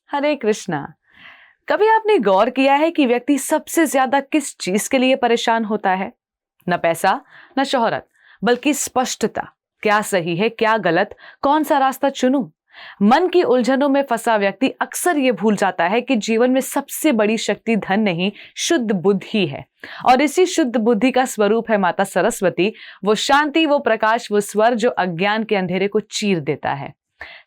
हरे कृष्णा। कभी आपने गौर किया है कि व्यक्ति सबसे ज्यादा किस चीज के लिए परेशान होता है? न पैसा, न शोहरत, बल्कि स्पष्टता। क्या सही है, क्या गलत, कौन सा रास्ता चुनूं? मन की उलझनों में फंसा व्यक्ति अक्सर ये भूल जाता है कि जीवन में सबसे बड़ी शक्ति धन नहीं, शुद्ध बुद्धि है। और इसी शुद्ध बुद्धि का स्वरूप है माता सरस्वती, वो शांति, वो प्रकाश, वो स्वर जो अज्ञान के अंधेरे को चीर देता है।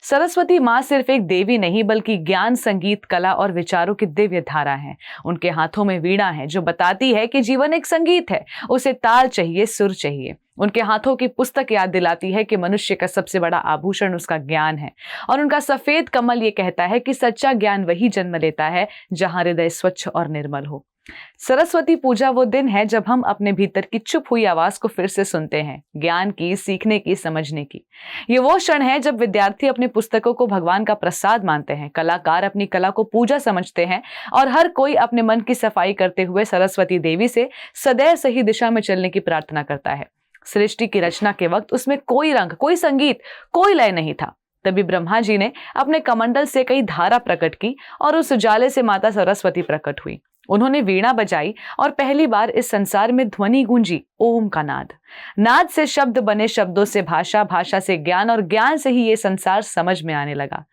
सरस्वती माँ सिर्फ एक देवी नहीं बल्कि ज्ञान, संगीत, कला और विचारों की दिव्य धारा है। उनके हाथों में वीणा है जो बताती है कि जीवन एक संगीत है, उसे ताल चाहिए, सुर चाहिए। उनके हाथों की पुस्तक याद दिलाती है कि मनुष्य का सबसे बड़ा आभूषण उसका ज्ञान है। और उनका सफेद कमल ये कहता है कि सच्चा ज्ञान वही जन्म लेता है जहां हृदय स्वच्छ और निर्मल हो। सरस्वती पूजा वो दिन है जब हम अपने भीतर की चुप हुई आवाज को फिर से सुनते हैं, ज्ञान की, सीखने की, समझने की। ये वो क्षण है जब विद्यार्थी अपनी पुस्तकों को भगवान का प्रसाद मानते हैं, कलाकार अपनी कला को पूजा समझते हैं और हर कोई अपने मन की सफाई करते हुए सरस्वती देवी से सदैव सही दिशा में चलने की प्रार्थना करता है। सृष्टि की रचना के वक्त उसमें कोई रंग, कोई संगीत, कोई लय नहीं था। तभी ब्रह्मा जी ने अपने कमंडल से कई धारा प्रकट की और उस उजाले से माता सरस्वती प्रकट हुई। उन्होंने वीणा बजाई और पहली बार इस संसार में ध्वनि गूंजी, ओम का नाद। नाद से शब्द बने, शब्दों से भाषा, भाषा से ज्ञान और ज्ञान से ही ये संसार समझ में आने लगा।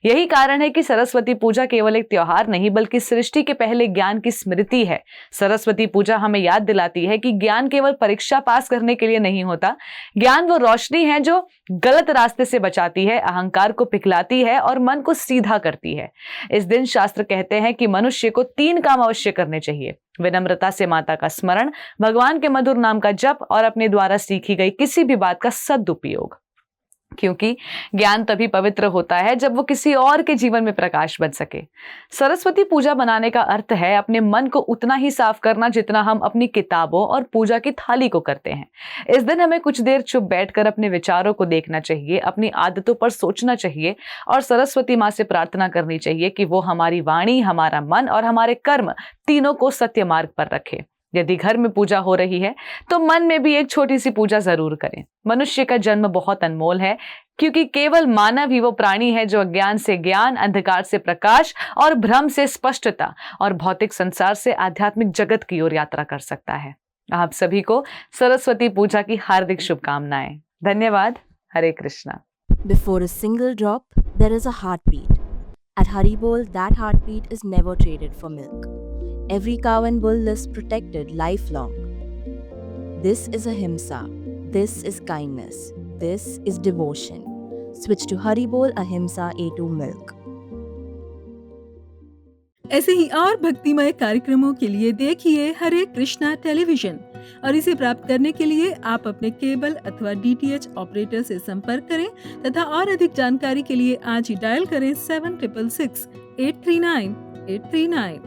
यही कारण है कि सरस्वती पूजा केवल एक त्योहार नहीं बल्कि सृष्टि के पहले ज्ञान की स्मृति है। सरस्वती पूजा हमें याद दिलाती है कि ज्ञान केवल परीक्षा पास करने के लिए नहीं होता। ज्ञान वो रोशनी है जो गलत रास्ते से बचाती है, अहंकार को पिघलाती है और मन को सीधा करती है। इस दिन शास्त्र कहते हैं कि मनुष्य को 3 काम अवश्य करने चाहिए: विनम्रता से माता का स्मरण, भगवान के मधुर नाम का जप और अपने द्वारा सीखी गई किसी भी बात का सदुपयोग। क्योंकि ज्ञान तभी पवित्र होता है जब वो किसी और के जीवन में प्रकाश बन सके। सरस्वती पूजा बनाने का अर्थ है अपने मन को उतना ही साफ करना जितना हम अपनी किताबों और पूजा की थाली को करते हैं। इस दिन हमें कुछ देर चुप बैठकर अपने विचारों को देखना चाहिए, अपनी आदतों पर सोचना चाहिए और सरस्वती माँ से प्रार्थना करनी चाहिए कि वो हमारी वाणी, हमारा मन और हमारे कर्म तीनों को सत्य मार्ग पर रखे। यदि घर में पूजा हो रही है तो मन में भी एक छोटी सी पूजा जरूर करें। मनुष्य का जन्म बहुत अनमोल है क्योंकि केवल मानव ही वो प्राणी है जो अज्ञान से ज्ञान, अंधकार से प्रकाश और भ्रम से स्पष्टता और भौतिक संसार से आध्यात्मिक जगत की ओर यात्रा कर सकता है। आप सभी को सरस्वती पूजा की हार्दिक शुभकामनाएं। धन्यवाद। हरे Krishna. Before a single drop, there is a heartbeat. At Haribol, that heartbeat is never traded for milk. Every cow and bull lives protected lifelong. This is ahimsa. This is kindness. This is devotion. Switch to Haribol Ahimsa A2 Milk. ऐसे ही और भक्तिमय कार्यक्रमों के लिए देखिए हरे Krishna television और इसे प्राप्त करने के लिए आप अपने केबल अथवा DTH ऑपरेटर से संपर्क करें तथा और अधिक जानकारी के लिए आज ही डायल करें 7666 839 839।